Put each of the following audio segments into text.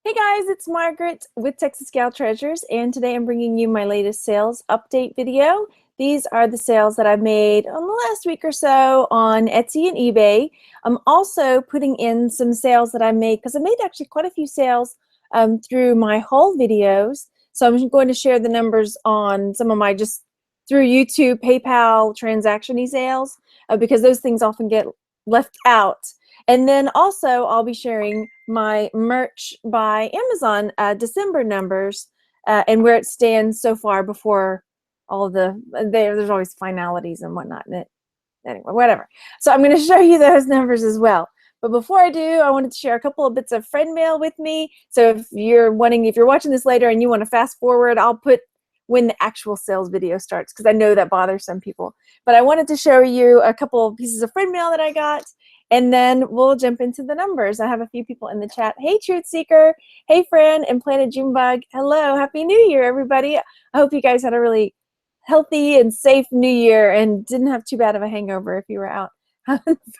Hey guys, it's Margaret with Texas Gal Treasures, and today I'm bringing you my latest sales update video. These are the sales that I've made on the last week or so on Etsy and eBay. I'm also putting in some sales that I made because I made actually quite a few sales through my haul videos. So I'm going to share the numbers on some of my just through YouTube, PayPal transaction sales because those things often get left out. And then also I'll be sharing my merch by Amazon December numbers and where it stands so far before all of there's always finalities and whatnot in it. Anyway, whatever. So I'm going to show you those numbers as well. But before I do, I wanted to share a couple of bits of friend mail with me. So if you're watching this later and you want to fast forward, I'll put when the actual sales video starts because I know that bothers some people. But I wanted to show you a couple of pieces of friend mail that I got, and then we'll jump into the numbers. I have a few people in the chat. Hey, Truth Seeker. Hey, friend and Planet Junebug. Hello. Happy New Year, everybody. I hope you guys had a really healthy and safe New Year and didn't have too bad of a hangover if you were out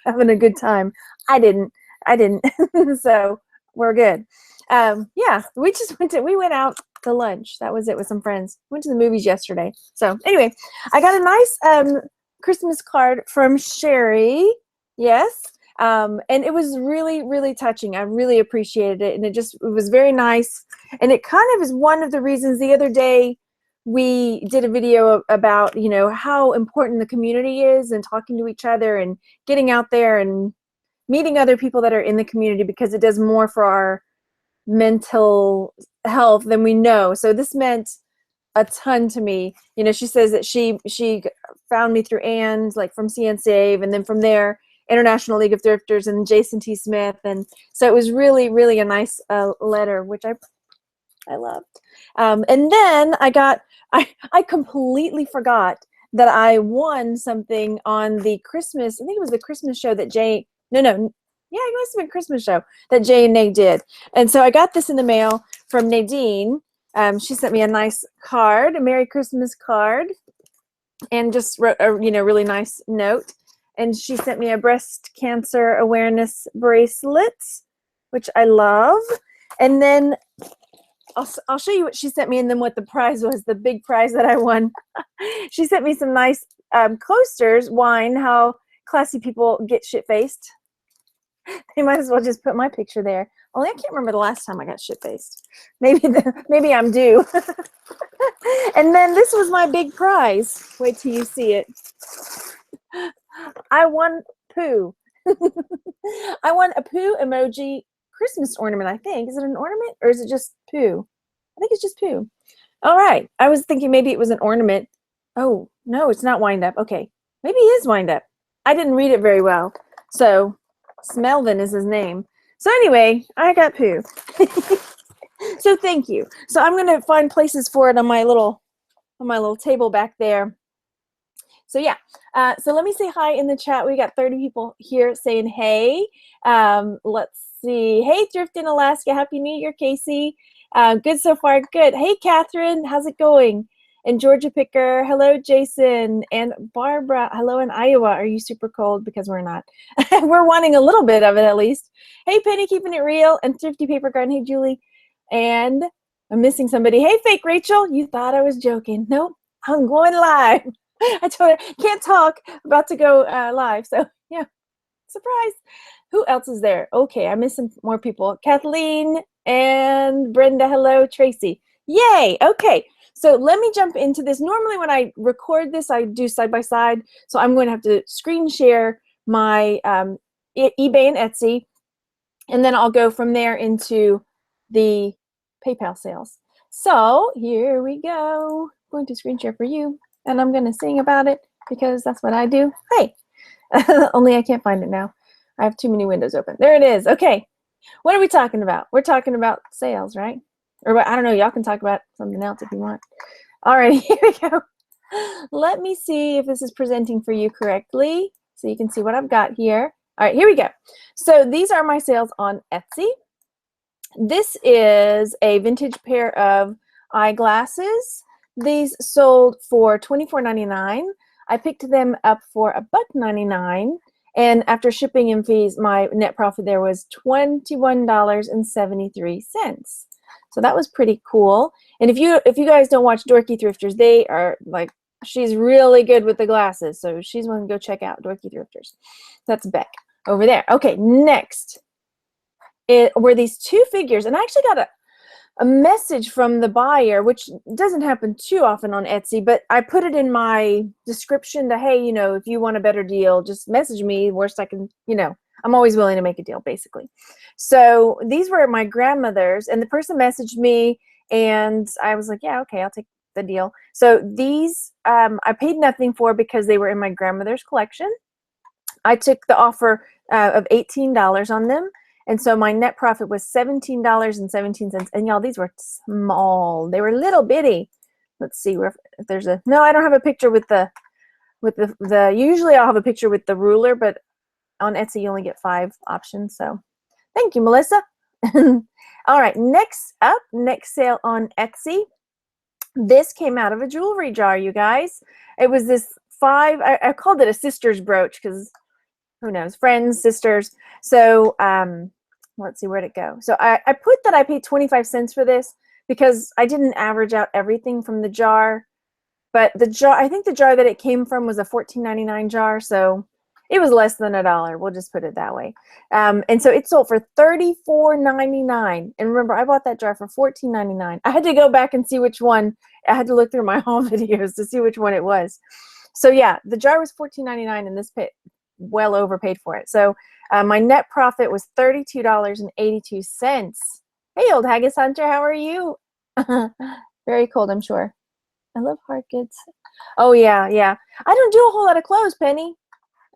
having a good time. I didn't. So we're good. Yeah, we went out to lunch. That was it with some friends. Went to the movies yesterday. So anyway, I got a nice Christmas card from Sherry. Yes. And it was really, really touching. I really appreciated it. And it was very nice. And it kind of is one of the reasons the other day we did a video about, how important the community is and talking to each other and getting out there and meeting other people that are in the community because it does more for our mental health than we know. So this meant a ton to me. She says that she found me through Ann, like from CN Save, and then from there, International League of Thrifters and Jason T. Smith. And so it was really, really a nice letter, which I loved. And then I completely forgot that I won something on the Christmas, I think it was the Christmas show that it must have been Christmas show that Jay and Nate did. And so I got this in the mail from Nadine. She sent me a nice card, a Merry Christmas card, and just wrote a really nice note. And she sent me a breast cancer awareness bracelet, which I love. And then I'll show you what she sent me and then what the prize was, the big prize that I won. She sent me some nice coasters, wine, how classy people get shit-faced. They might as well just put my picture there. Only I can't remember the last time I got shit-faced. Maybe I'm due. And then this was my big prize. Wait till you see it. I won poo. I won a poo emoji Christmas ornament, I think. Is it an ornament or is it just poo? I think it's just poo. All right. I was thinking maybe it was an ornament. Oh, no, it's not wind up. Okay. Maybe it is wind up. I didn't read it very well. So Smelvin is his name. So anyway, I got poo. So thank you. So I'm going to find places for it on my little table back there. So yeah, so let me say hi in the chat. We got 30 people here saying hey. Let's see. Hey, Thrift in Alaska. Happy New Year, Casey. Good so far. Good. Hey, Catherine. How's it going? And Georgia Picker. Hello, Jason. And Barbara. Hello in Iowa. Are you super cold? Because we're not. We're wanting a little bit of it at least. Hey, Penny, keeping it real. And Thrifty Paper Garden. Hey, Julie. And I'm missing somebody. Hey, Fake Rachel. You thought I was joking. Nope. I'm going live. I told her, can't talk, about to go live. So, yeah, surprise. Who else is there? Okay, I'm missing more people. Kathleen and Brenda. Hello, Tracy. Yay. Okay, so let me jump into this. Normally when I record this, I do side by side. So I'm going to have to screen share my eBay and Etsy. And then I'll go from there into the PayPal sales. So here we go. I'm going to screen share for you. And I'm going to sing about it because that's what I do. Hey, only I can't find it now. I have too many windows open. There it is. Okay. What are we talking about? We're talking about sales, right? Or I don't know. Y'all can talk about something else if you want. All right, here we go. Let me see if this is presenting for you correctly so you can see what I've got here. All right, here we go. So these are my sales on Etsy. This is a vintage pair of eyeglasses. These sold for $24.99. I picked them up for $1.99, And after shipping and fees, my net profit there was $21.73. So that was pretty cool. And if you guys don't watch Dorky Thrifters, they are like, she's really good with the glasses. So she's one to go check out, Dorky Thrifters. That's Beck over there. Okay, next were these two figures. And I actually got a message from the buyer, which doesn't happen too often on Etsy, but I put it in my description that, hey, you know, if you want a better deal, just message me. Worst I can, you know, I'm always willing to make a deal, basically. So these were my grandmother's, and the person messaged me, and I was like, yeah, okay, I'll take the deal. So these I paid nothing for because they were in my grandmother's collection. I took the offer of $18 on them. And so my net profit was $17.17. And y'all, these were small. They were little bitty. Let's see if there's a, no, I don't have a picture with the usually I'll have a picture with the ruler, but on Etsy you only get 5 options. So thank you, Melissa. All right, next up, next sale on Etsy. This came out of a jewelry jar, you guys. It was this I called it a sister's brooch because who knows, friends, sisters. So let's see, where'd it go? So I put that I paid 25 cents for this because I didn't average out everything from the jar. But the jar, I think the jar that it came from was a $14.99 jar. So it was less than $1. We'll just put it that way. And so it sold for $34.99. And remember, I bought that jar for $14.99. I had to go back and see which one. I had to look through my haul videos to see which one it was. So yeah, the jar was $14.99 and this well overpaid for it. So my net profit was $32.82. Hey, old haggis hunter, how are you? Very cold, I'm sure. I love hard goods. Oh yeah. I don't do a whole lot of clothes, Penny.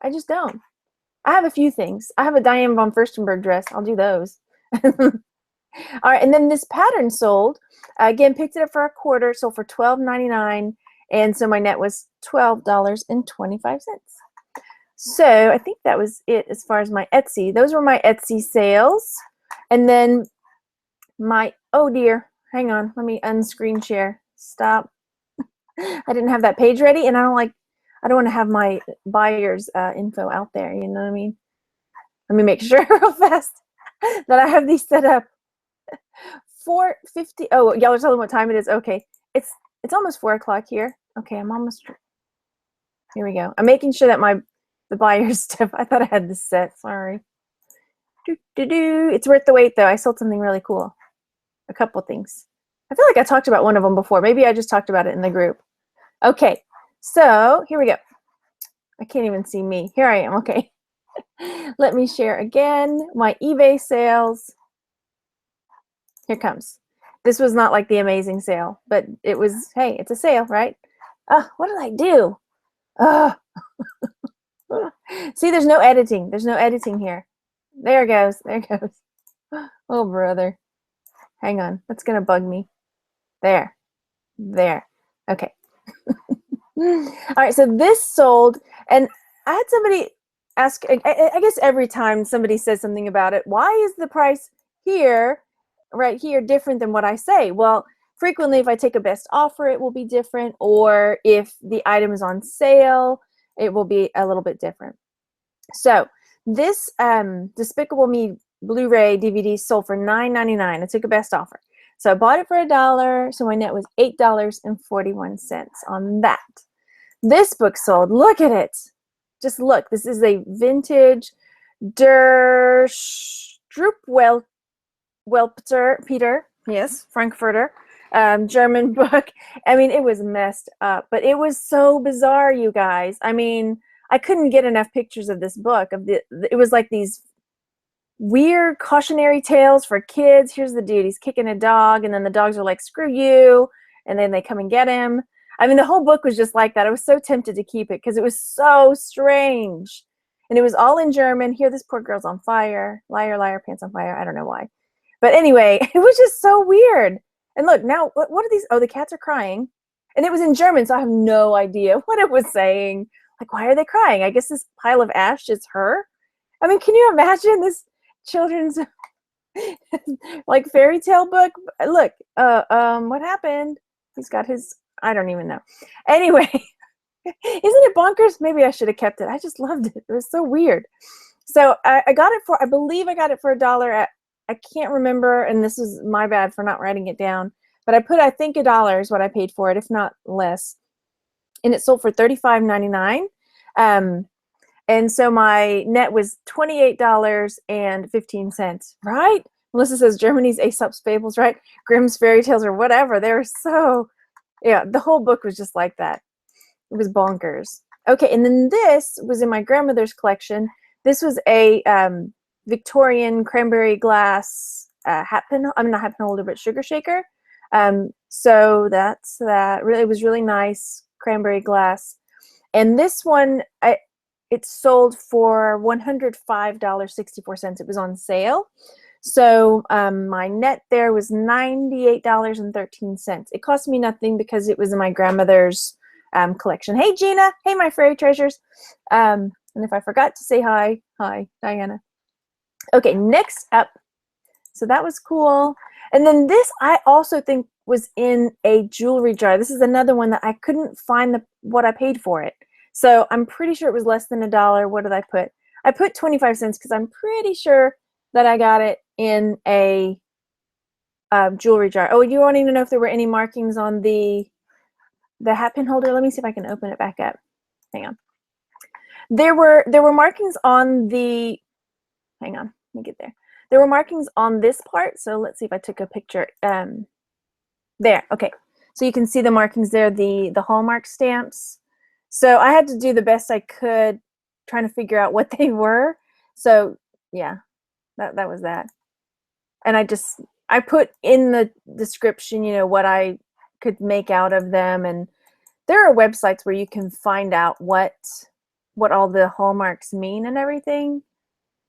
I just don't. I have a few things. I have a Diane von Furstenberg dress. I'll do those. All right, and then this pattern sold. Again, picked it up for a quarter, sold for $12.99, and so my net was $12.25. So I think that was it as far as my Etsy. Those were my Etsy sales. And then my, oh dear, hang on, let me unscreen share. Stop. I didn't have that page ready, and I don't want to have my buyer's info out there, you know what I mean? Let me make sure real fast that I have these set up. 4:50. Oh, y'all are telling what time it is. Okay, it's almost 4 o'clock here. Okay, I'm almost. Here we go. I'm making sure that the buyer's stuff. I thought I had this set. Sorry. It's worth the wait though. I sold something really cool. A couple things. I feel like I talked about one of them before. Maybe I just talked about it in the group. Okay, so here we go. I can't even see me. Here I am. Okay. Let me share again my eBay sales. Here comes. This was not like the amazing sale, but it was, hey, it's a sale, right? What did I do? See, there's no editing. There's no editing here. There it goes. There it goes. Oh, brother. Hang on. That's going to bug me. There. Okay. All right, so this sold, and I had somebody ask, I guess every time somebody says something about it, why is the price here, right here, different than what I say? Well, frequently if I take a best offer, it will be different, or if the item is on sale, it will be a little bit different. So this Despicable Me Blu-ray DVD sold for $9.99. I took a best offer. So I bought it for $1, so my net was $8.41 on that. This book sold. Look at it. Just look. This is a vintage Der Stroopwelpeter, Peter, yes, Frankfurter, German book. I mean, it was messed up, but it was so bizarre, you guys. I mean, I couldn't get enough pictures of this book. It was like these weird cautionary tales for kids. Here's the dude, he's kicking a dog, and then the dogs are like, screw you, and then they come and get him. I mean, the whole book was just like that. I was so tempted to keep it because it was so strange, and it was all in German. Here, this poor girl's on fire. Liar, liar, pants on fire. I don't know why, but anyway, it was just so weird. And look, now what are these? Oh, the cats are crying, and it was in German, so I have no idea what it was saying. Like, why are they crying? I guess this pile of ash is her. I mean, can you imagine this children's like fairy tale book? Look, what happened? He's got his, I don't even know. Anyway, Isn't it bonkers? Maybe I should have kept it. I just loved it. It was so weird. So I got it for, I believe I got it for $1 at, I can't remember, and this is my bad for not writing it down, but I put, I think $1 is what I paid for it, if not less. And it sold for $35.99. And so my net was $28.15, right? Melissa says Germany's Aesop's Fables, right? Grimm's Fairy Tales or whatever. They were so, yeah, the whole book was just like that. It was bonkers. Okay, and then this was in my grandmother's collection. This was a Victorian cranberry glass hat pin, I mean not hat pin holder, but sugar shaker. So that's that. Really, it was really nice cranberry glass. And this one, it sold for $105.64. It was on sale. So my net there was $98.13. It cost me nothing because it was in my grandmother's collection. Hey Gina, hey my fairy treasures. And if I forgot to say hi, hi Diana. Okay, next up, so that was cool. And then this I also think was in a jewelry jar. This is another one that I couldn't find what I paid for it. So I'm pretty sure it was less than $1. What did I put? I put 25 cents because I'm pretty sure that I got it in a jewelry jar. Oh, you wanting to know if there were any markings on the hat pin holder? Let me see if I can open it back up. Hang on. There were markings on the, hang on, let me get there. There were markings on this part. So let's see if I took a picture. There, okay. So you can see the markings there, the Hallmark stamps. So I had to do the best I could trying to figure out what they were. So yeah, that was that. And I put in the description, you know, what I could make out of them. And there are websites where you can find out what all the hallmarks mean and everything.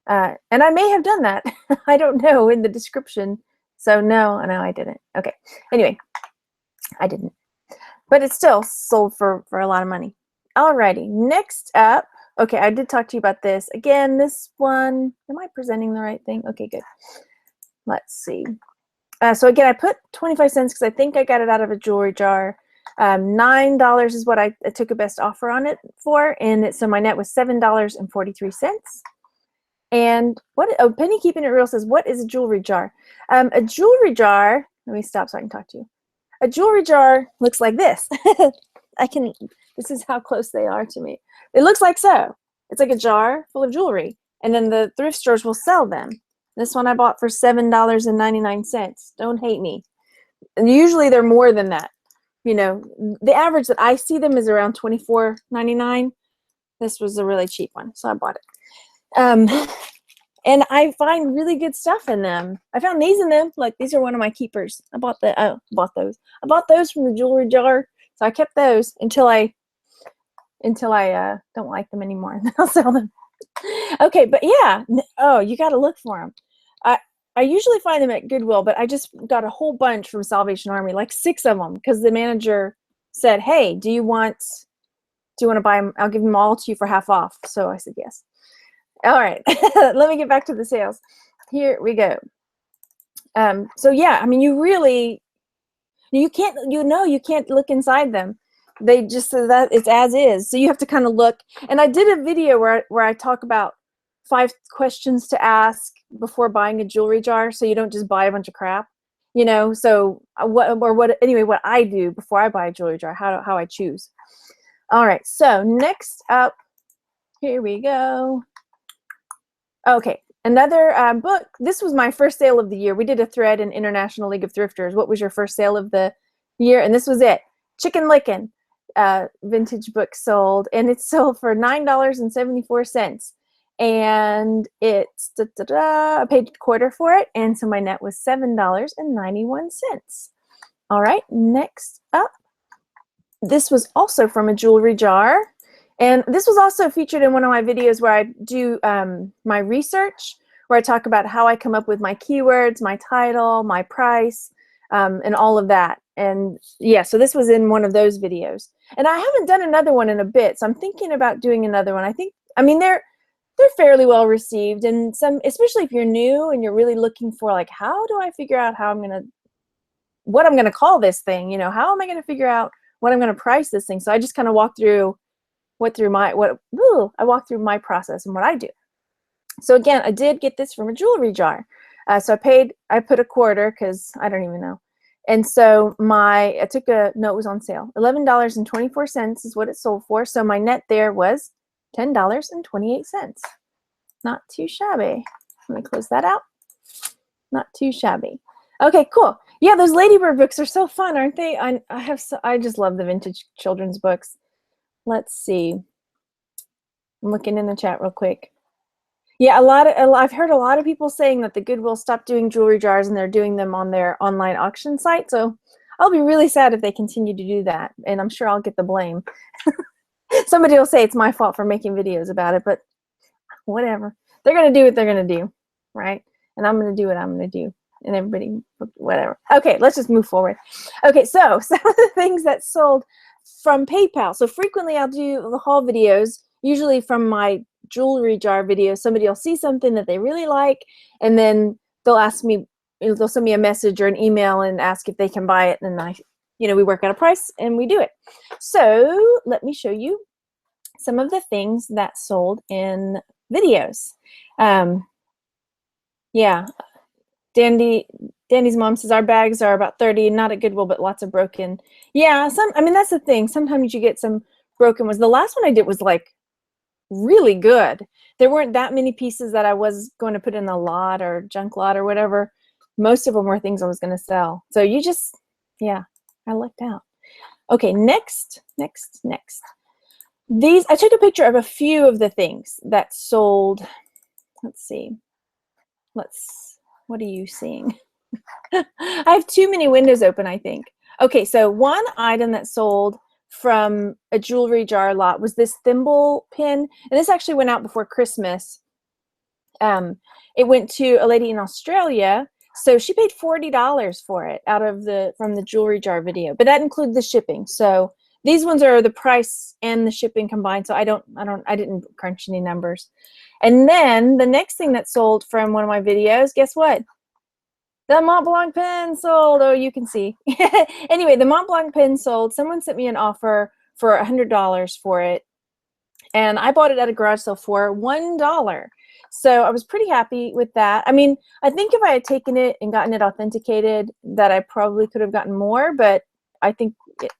And I may have done that. I don't know, in the description. So no, I didn't. Okay. Anyway, I didn't. But it still sold for a lot of money. Alrighty, next up. Okay, I did talk to you about this. Again, this one, am I presenting the right thing? Okay, good. Let's see. So again, I put 25 cents because I think I got it out of a jewelry jar. $9 is what I took a best offer on it for, and so my net was $7.43. And what? Oh, Penny Keeping It Real says, "What is a jewelry jar?" A jewelry jar. Let me stop so I can talk to you. A jewelry jar looks like this. This is how close they are to me. It looks like so. It's like a jar full of jewelry, and then the thrift stores will sell them. This one I bought for $7.99. Don't hate me. And usually they're more than that. You know, the average that I see them is around $24.99. This was a really cheap one, so I bought it. And I find really good stuff in them. I found these in them. Like, these are one of my keepers. I bought those. I bought those from the jewelry jar. So I kept those until I don't like them anymore, and then I'll sell them. Okay, but yeah. Oh, you got to look for them. I usually find them at Goodwill, but I just got a whole bunch from Salvation Army, like 6 of them, because the manager said, "Hey, do you want to buy them? I'll give them all to you for half off." So I said yes. All right, let me get back to the sales. Here we go. So yeah, I mean, you can't look inside them. They just say that it's as is. So you have to kind of look. And I did a video where I talk about 5 questions to ask before buying a jewelry jar, so you don't just buy a bunch of crap. You know, so what I do before I buy a jewelry jar, how I choose. All right, so next up, here we go. Okay, another book. This was my first sale of the year. We did a thread in International League of Thrifters. What was your first sale of the year? And this was it. Chicken Licken vintage book sold, and it sold for $9.74. And it's I paid a quarter for it, and so my net was $7.91. All right, next up. This was also from a jewelry jar. And this was also featured in one of my videos where I do my research, where I talk about how I come up with my keywords, my title, my price, and all of that. And yeah, so this was in one of those videos. And I haven't done another one in a bit, so I'm thinking about doing another one. I mean, they're fairly well received, and especially if you're new and you're really looking for, like, how do I figure out what I'm gonna call this thing? You know, how am I gonna figure out what I'm gonna price this thing? So I just kind of walk through I walked through my process and what I do. So again, I did get this from a jewelry jar. So I put a quarter because I don't even know. And so I took a, no, it was on sale. $11.24 is what it sold for. So my net there was $10.28. Not too shabby. Let me close that out. Not too shabby. Okay, cool. Yeah, those Ladybird books are so fun, aren't they? I just love the vintage children's books. Let's see. I'm looking in the chat real quick. Yeah, I've heard a lot of people saying that the Goodwill stopped doing jewelry jars and they're doing them on their online auction site. So I'll be really sad if they continue to do that, and I'm sure I'll get the blame. Somebody will say it's my fault for making videos about it, but whatever. They're going to do what they're going to do, right? And I'm going to do what I'm going to do, and everybody, whatever. Okay, let's just move forward. Okay, so some of the things that sold from PayPal. So frequently I'll do the haul videos, usually from my jewelry jar video. Somebody will see something that they really like, and then they'll send me a message or an email and ask if they can buy it, and we work out a price and we do it. So let me show you some of the things that sold in videos. Yeah, Dandy's mom says our bags are about 30, not at Goodwill, but lots of broken. Yeah, that's the thing. Sometimes you get some broken ones. The last one I did was like really good. There weren't that many pieces that I was going to put in a lot or junk lot or whatever. Most of them were things I was going to sell. So I lucked out. Okay, next. I took a picture of a few of the things that sold. Let's see. What are you seeing? I have too many windows open, I think. Okay, so one item that sold from a jewelry jar lot was this thimble pin, and this actually went out before Christmas. It went to a lady in Australia, so she paid $40 for it from the jewelry jar video, but that includes the shipping. So these ones are the price and the shipping combined, so I didn't crunch any numbers. And then the next thing that sold from one of my videos, guess what? The Mont Blanc pen sold. Oh, you can see. Anyway, the Mont Blanc pen sold. Someone sent me an offer for $100 for it, and I bought it at a garage sale for $1. So I was pretty happy with that. I mean, I think if I had taken it and gotten it authenticated, that I probably could have gotten more, but I think,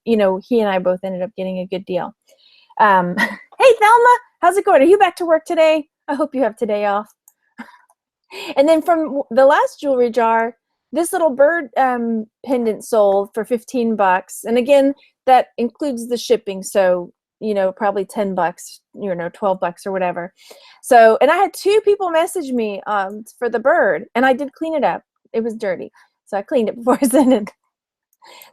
he and I both ended up getting a good deal. Hey, Thelma, how's it going? Are you back to work today? I hope you have today off. And then from the last jewelry jar, this little bird pendant sold for $15. And again, that includes the shipping. So, probably $10, $12 or whatever. So, and I had 2 people message me for the bird, and I did clean it up. It was dirty. So I cleaned it before I sent it.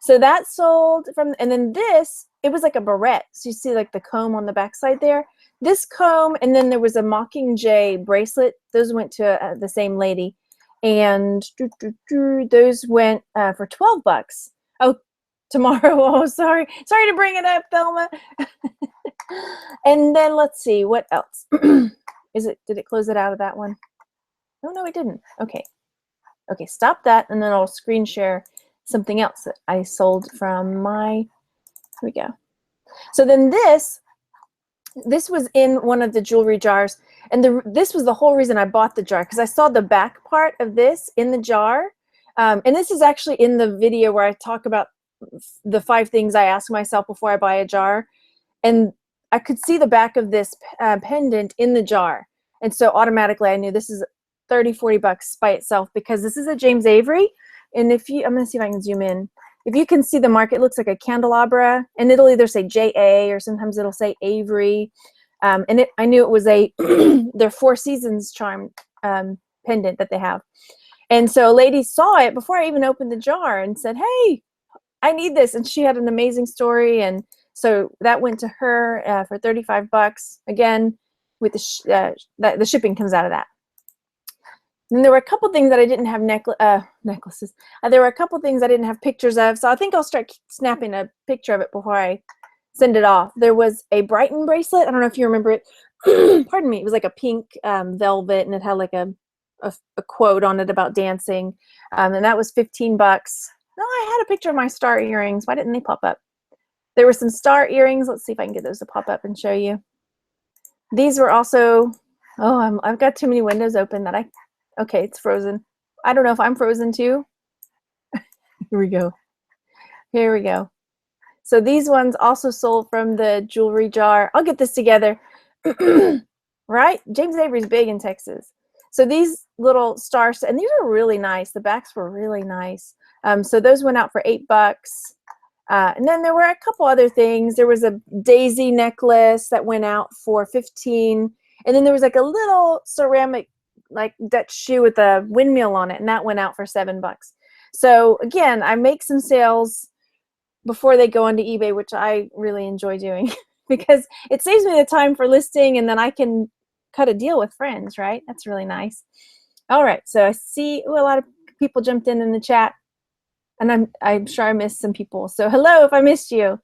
So that sold and then this, it was like a barrette. So you see like the comb on the backside there. This comb, and then there was a Mockingjay bracelet. Those went to the same lady. And those went for $12. Oh, tomorrow. Oh, sorry. Sorry to bring it up, Thelma. And then let's see, what else? Did it close it out of that one? Oh, no, it didn't. Okay. Okay, stop that, and then I'll screen share something else that I sold from here we go. So then this was in one of the jewelry jars, and this was the whole reason I bought the jar, because I saw the back part of this in the jar. And this is actually in the video where I talk about the 5 things I ask myself before I buy a jar. And I could see the back of this pendant in the jar. And so automatically I knew this is $30-$40 by itself, because this is a James Avery. And I'm going to see if I can zoom in. If you can see the mark, it looks like a candelabra, and it'll either say JA or sometimes it'll say Avery. And I knew it was their 4 Seasons charm pendant that they have. And so a lady saw it before I even opened the jar and said, hey, I need this. And she had an amazing story. And so that went to her for $35. Again, with the shipping comes out of that. And there were a couple things that I didn't have necklaces. There were a couple things I didn't have pictures of, so I think I'll start snapping a picture of it before I send it off. There was a Brighton bracelet. I don't know if you remember it. Pardon me. It was like a pink velvet, and it had like a quote on it about dancing, and that was $15. No, I had a picture of my star earrings. Why didn't they pop up? There were some star earrings. Let's see if I can get those to pop up and show you. These were also, oh, I've got too many windows open that okay, it's frozen. I don't know if I'm frozen too. Here we go. Here we go. So these ones also sold from the jewelry jar. I'll get this together. Right? James Avery's big in Texas. So these little stars, and these are really nice. The backs were really nice. So those went out for $8. And then there were a couple other things. There was a daisy necklace that went out for $15. And then there was like a little ceramic, like Dutch shoe with a windmill on it, and that went out for $7. So again, I make some sales before they go onto eBay, which I really enjoy doing because it saves me the time for listing, and then I can cut a deal with friends, right? That's really nice. All right, so I see a lot of people jumped in the chat, and I'm sure I missed some people. So hello if I missed you.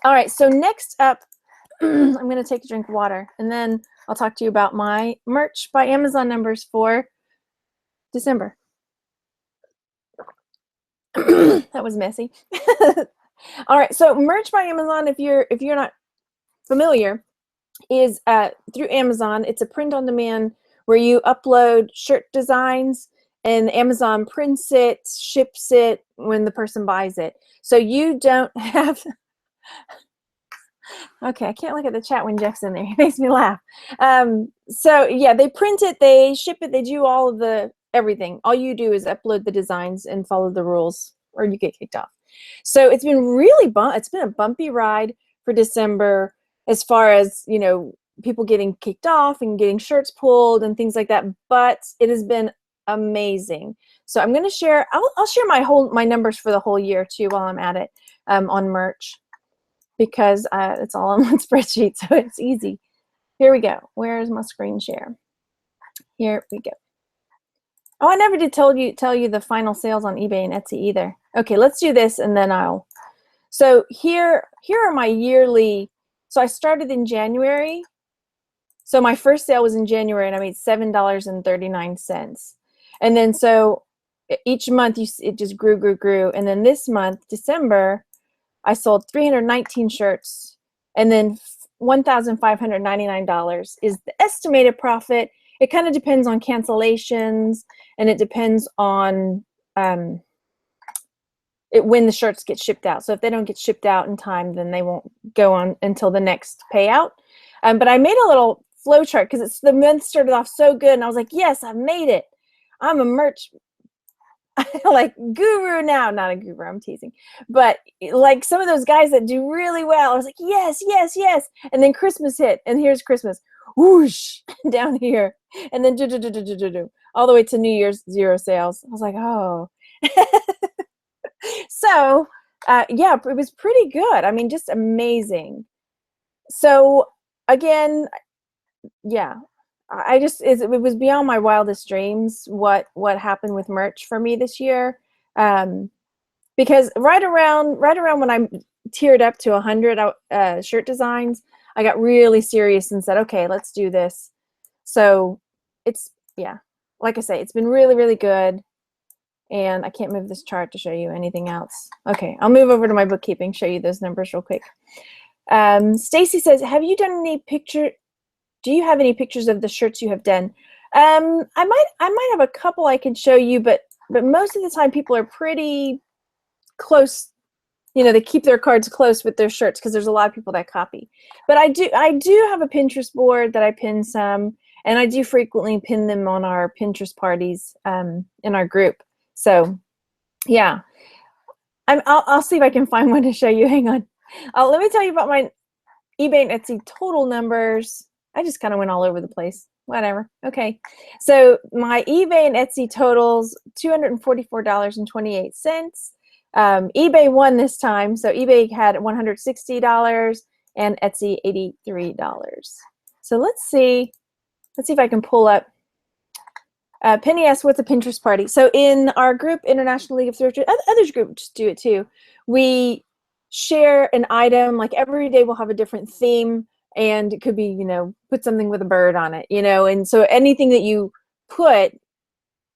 All right, so next up, I'm going to take a drink of water, and then I'll talk to you about my merch by Amazon numbers for December. That was messy. All right, so merch by Amazon, if you're not familiar, is through Amazon. It's a print on demand where you upload shirt designs and Amazon prints it, ships it when the person buys it. So you don't have okay, I can't look at the chat when Jeff's in there. He makes me laugh. So yeah, they print it, they ship it, they do all of the everything. All you do is upload the designs and follow the rules, or you get kicked off. So it's been really it's been a bumpy ride for December as far as, you know, people getting kicked off and getting shirts pulled and things like that, but it has been amazing. So I'm going to share, I'll share my numbers for the whole year too while I'm at it on merch, because it's all on one spreadsheet, so it's easy. Here we go. Where's my screen share? Here we go. Oh, I never did tell you the final sales on eBay and Etsy either. Okay, let's do this and then so here are my yearly. So I started in January. So my first sale was in January and I made $7.39. And then so each month it just grew. And then this month, December, I sold 319 shirts, and then $1,599 is the estimated profit. It kind of depends on cancellations, and it depends on when the shirts get shipped out. So if they don't get shipped out in time, then they won't go on until the next payout. But I made a little flow chart because the month started off so good, and I was like, yes, I've made it. I'm a merch like guru now. Not a guru, I'm teasing, but like some of those guys that do really well, I was like, yes, yes, yes. And then Christmas hit, and here's Christmas, whoosh, down here, and then all the way to New Year's, 0 sales. I was like, oh. So yeah, it was pretty good. I mean, just amazing. So again, yeah, it was beyond my wildest dreams what happened with merch for me this year, because right around when I tiered up to 100 shirt designs, I got really serious and said, okay, let's do this. So it's, yeah, like I say, it's been really, really good. And I can't move this chart to show you anything else. Okay, I'll move over to my bookkeeping, show you those numbers real quick. Stacy says, have you done any do you have any pictures of the shirts you have done? I might have a couple I can show you, but most of the time people are pretty close. You know, they keep their cards close with their shirts because there's a lot of people that copy. But I do have a Pinterest board that I pin some, and I do frequently pin them on our Pinterest parties in our group. So yeah, I'll see if I can find one to show you. Hang on. Let me tell you about my eBay and Etsy total numbers. I just kind of went all over the place. Whatever. Okay. So my eBay and Etsy totals, $244.28. eBay won this time. So eBay had $160 and Etsy $83. So let's see if I can pull up. Penny asked, what's a Pinterest party? So in our group, International League of Thrifters, others groups do it too. We share an item, like every day we'll have a different theme, and it could be, you know, put something with a bird on it, you know, and so anything that you put,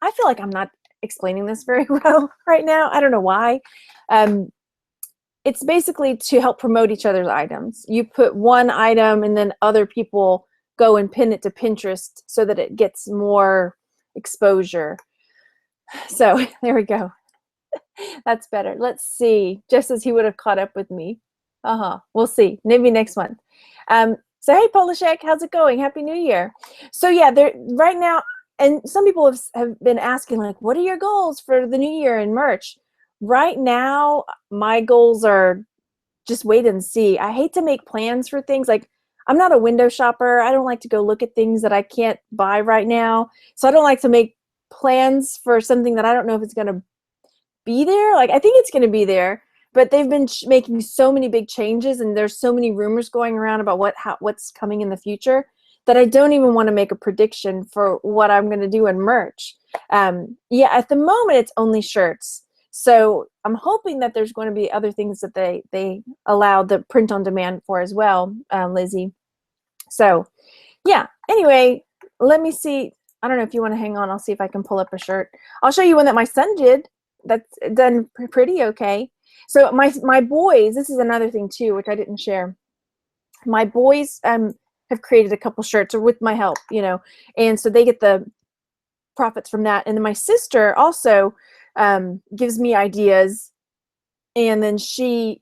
I feel like I'm not explaining this very well right now. I don't know why. it's basically to help promote each other's items. You put one item and then other people go and pin it to Pinterest so that it gets more exposure. So there we go. That's better. Let's see. Just as he would have caught up with me. We'll see. Maybe next month. So hey, Polishek, how's it going? Happy New Year. So yeah, there right now, and some people have been asking, like, what are your goals for the new year in merch? Right now, my goals are just wait and see. I hate to make plans for things. Like, I'm not a window shopper. I don't like to go look at things that I can't buy right now. So I don't like to make plans for something that I don't know if it's going to be there. Like, I think it's going to be there, but they've been making so many big changes, and there's so many rumors going around about what's coming in the future that I don't even want to make a prediction for what I'm going to do in merch. Yeah, at the moment it's only shirts. So I'm hoping that there's going to be other things that they allow the print on demand for as well, Lizzie. So yeah, anyway, let me see. I don't know if you want to hang on. I'll see if I can pull up a shirt. I'll show you one that my son did. That's done pretty okay. So my boys, this is another thing too, which I didn't share. My boys have created a couple shirts, or with my help, and so they get the profits from that. And then my sister also gives me ideas, and then she,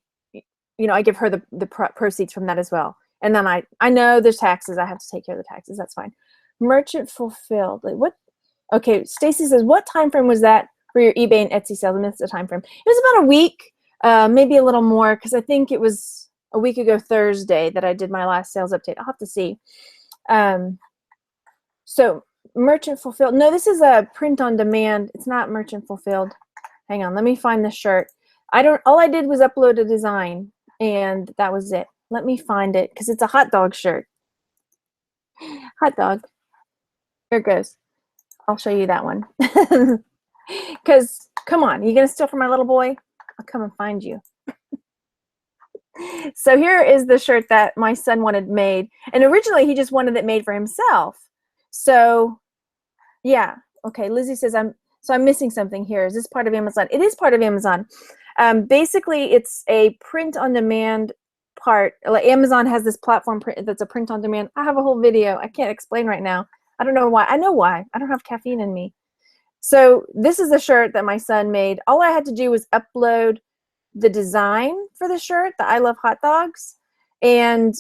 I give her the proceeds from that as well. And then I know there's taxes. I have to take care of the taxes. That's fine. Merchant fulfilled. Like what? Okay, Stacy says, what time frame was that for your eBay and Etsy sales? I missed the time frame. It was about a week, maybe a little more, because I think it was a week ago Thursday that I did my last sales update. I'll have to see. So merchant fulfilled. No, this is a print on demand. It's not merchant fulfilled. Hang on, let me find the shirt. All I did was upload a design, and that was it. Let me find it, because it's a hot dog shirt. Hot dog. Here it goes. I'll show you that one. Because, come on, you gonna steal from my little boy? I'll come and find you. So here is the shirt that my son wanted made. And originally he just wanted it made for himself. So yeah, okay, Lizzie says, I'm missing something here. Is this part of Amazon? It is part of Amazon. Basically, it's a print on demand part. Like Amazon has this platform that's a print on demand. I have a whole video. I can't explain right now. I don't know why. I know why. I don't have caffeine in me. So this is the shirt that my son made. All I had to do was upload the design for the shirt, the I Love Hot Dogs. And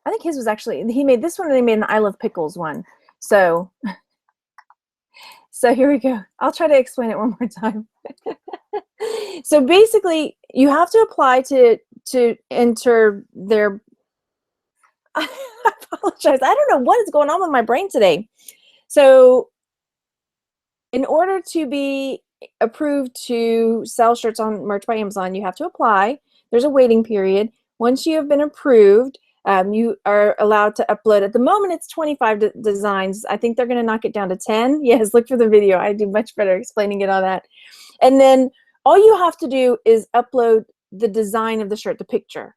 I think his was actually, he made this one and he made an I Love Pickles one. So here we go. I'll try to explain it one more time. So basically, you have to apply to enter their, I apologize. I don't know what is going on with my brain today. So in order to be approved to sell shirts on Merch by Amazon, you have to apply. There's a waiting period. Once you have been approved, you are allowed to upload. At the moment, it's 25 designs. I think they're going to knock it down to 10. Yes, look for the video. I do much better explaining it on that. And then all you have to do is upload the design of the shirt, the picture,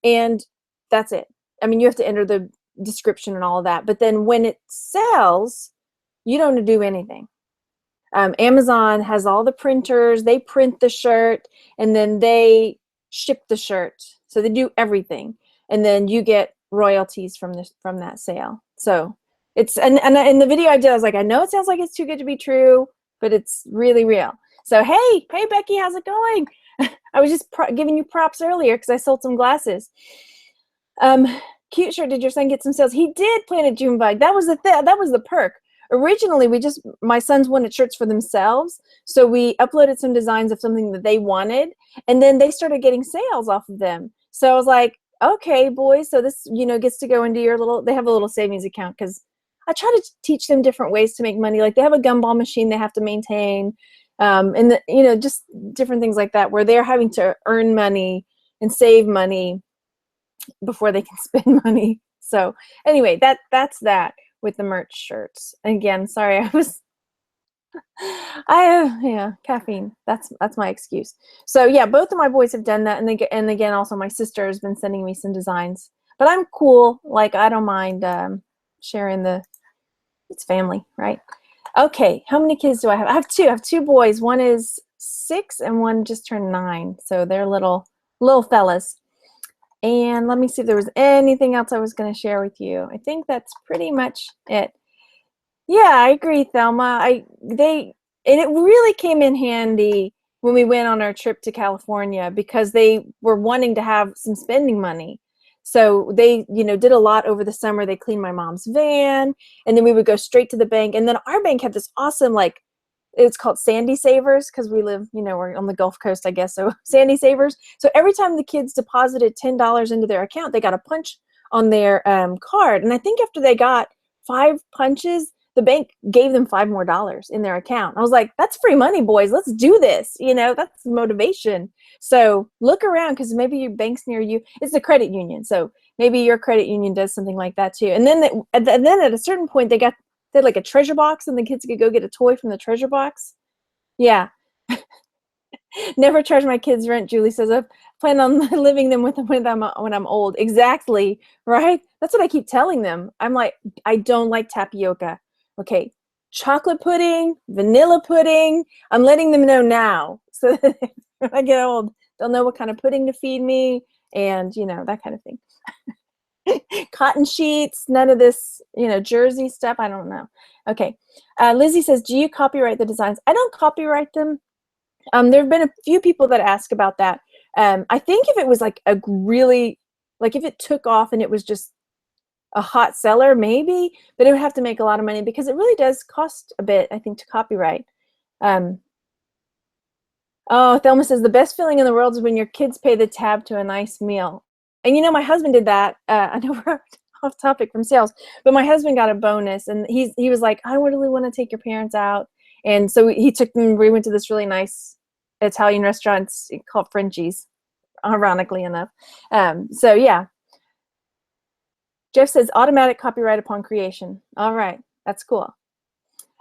and that's it. I mean, you have to enter the description and all of that. But then when it sells, you don't do anything. Amazon has all the printers. They print the shirt, and then they ship the shirt. So they do everything, and then you get royalties from that sale. So it's and in the video I did, I was like, I know it sounds like it's too good to be true, but it's really real. So hey Becky, how's it going? I was just giving you props earlier because I sold some glasses. Cute shirt. Did your son get some sales? He did, Planet June Bug. That was the perk. Originally, my sons wanted shirts for themselves, so we uploaded some designs of something that they wanted, and then they started getting sales off of them. So I was like, okay, boys, so this, gets to go into your they have a little savings account, because I try to teach them different ways to make money. Like they have a gumball machine they have to maintain, and just different things like that, where they're having to earn money and save money before they can spend money. So anyway, that's that with the merch shirts. And again, sorry, yeah, caffeine. That's my excuse. So yeah, both of my boys have done that, and again, also my sister has been sending me some designs. But I'm cool. Like I don't mind sharing it's family, right? Okay, how many kids do I have? I have two. I have two boys. One is 6 and one just turned 9. So they're little fellas. And let me see if there was anything else I was going to share with you. I think that's pretty much it. Yeah, I agree, Thelma. And it really came in handy when we went on our trip to California because they were wanting to have some spending money. So they, did a lot over the summer. They cleaned my mom's van, and then we would go straight to the bank. And then our bank had this awesome, like, it's called Sandy Savers because we live, we're on the Gulf Coast, I guess. So Sandy Savers. So every time the kids deposited $10 into their account, they got a punch on their card. And I think after they got 5 punches, the bank gave them $5 more in their account. I was like, that's free money, boys. Let's do this. That's motivation. So look around because maybe your bank's near you. It's a credit union. So maybe your credit union does something like that too. And then at a certain point, they had like a treasure box and the kids could go get a toy from the treasure box. Yeah. Never charge my kids rent, Julie says. I plan on living them with them when I'm old. Exactly, right? That's what I keep telling them. I'm like, I don't like tapioca. Okay, chocolate pudding, vanilla pudding. I'm letting them know now so that when I get old, they'll know what kind of pudding to feed me and, that kind of thing. Cotton sheets, none of this, jersey stuff. I don't know. Okay. Lizzie says, do you copyright the designs? I don't copyright them. There have been a few people that ask about that. I think if it was like a really, like if it took off and it was just a hot seller, maybe, but it would have to make a lot of money because it really does cost a bit, I think, to copyright. Oh, Thelma says, the best feeling in the world is when your kids pay the tab to a nice meal. And my husband did that. I know we're off topic from sales, but my husband got a bonus and he was like, I really want to take your parents out. And so he took them, we went to this really nice Italian restaurant called Frenchie's, ironically enough. So yeah. Jeff says, automatic copyright upon creation. All right, that's cool.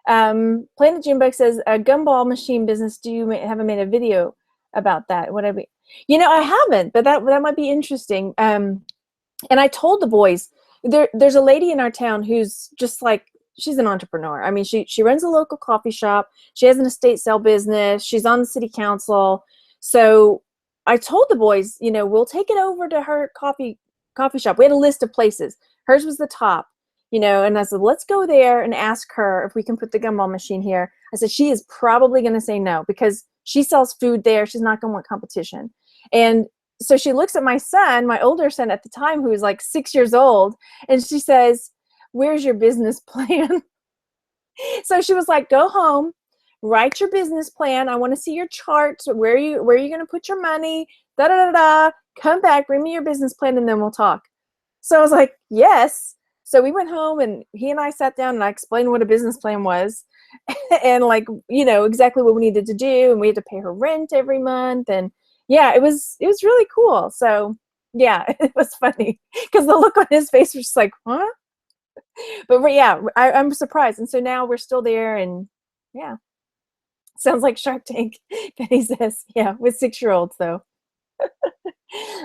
Planet Junebug says, a gumball machine business, haven't made a video about that? Whatever. I haven't, but that might be interesting. And I told the boys, there's a lady in our town who's just like, she's an entrepreneur. I mean, she runs a local coffee shop. She has an estate sale business. She's on the city council. So I told the boys, we'll take it over to her coffee shop. We had a list of places. Hers was the top, and I said, let's go there and ask her if we can put the gumball machine here. I said, she is probably going to say no because she sells food there. She's not going to want competition. And so she looks at my son, my older son at the time, who was like 6 years old, and she says, where's your business plan? So she was like, go home, write your business plan. I want to see your charts. Where are you going to put your money? Da da da da. Come back, bring me your business plan, and then we'll talk. So I was like, yes. So we went home and he and I sat down and I explained what a business plan was and like, exactly what we needed to do. And we had to pay her rent every month. And yeah, it was really cool. So yeah, it was funny because the look on his face was just like, huh? But yeah, I'm surprised. And so now we're still there and yeah, sounds like Shark Tank. Penny says, yeah, with 6-year-olds though.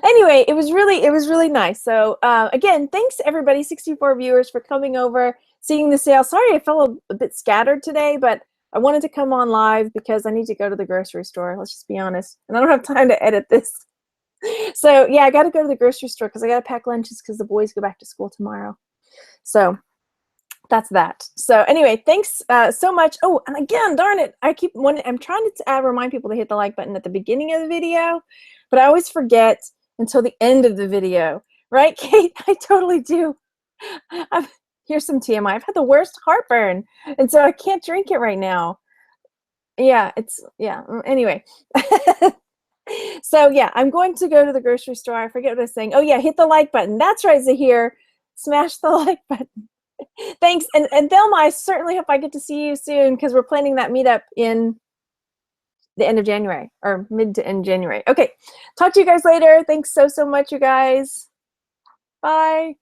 Anyway, it was really nice. So again, thanks everybody, 64 viewers, for coming over, seeing the sale. Sorry I felt a bit scattered today, but I wanted to come on live because I need to go to the grocery store. Let's just be honest. And I don't have time to edit this. So yeah, I got to go to the grocery store because I got to pack lunches because the boys go back to school tomorrow. So that's that. So anyway, thanks so much. Oh, and again, darn it, I'm trying to remind people to hit the like button at the beginning of the video, but I always forget until the end of the video. Right, Kate? I totally do. Here's some TMI. I've had the worst heartburn, and so I can't drink it right now. Yeah, anyway. So yeah, I'm going to go to the grocery store. I forget what I was saying. Oh yeah, hit the like button. That's right, Zahir. Smash the like button. Thanks. And Thelma, I certainly hope I get to see you soon because we're planning that meetup in the end of January or mid to end January. Okay. Talk to you guys later. Thanks so much, you guys. Bye.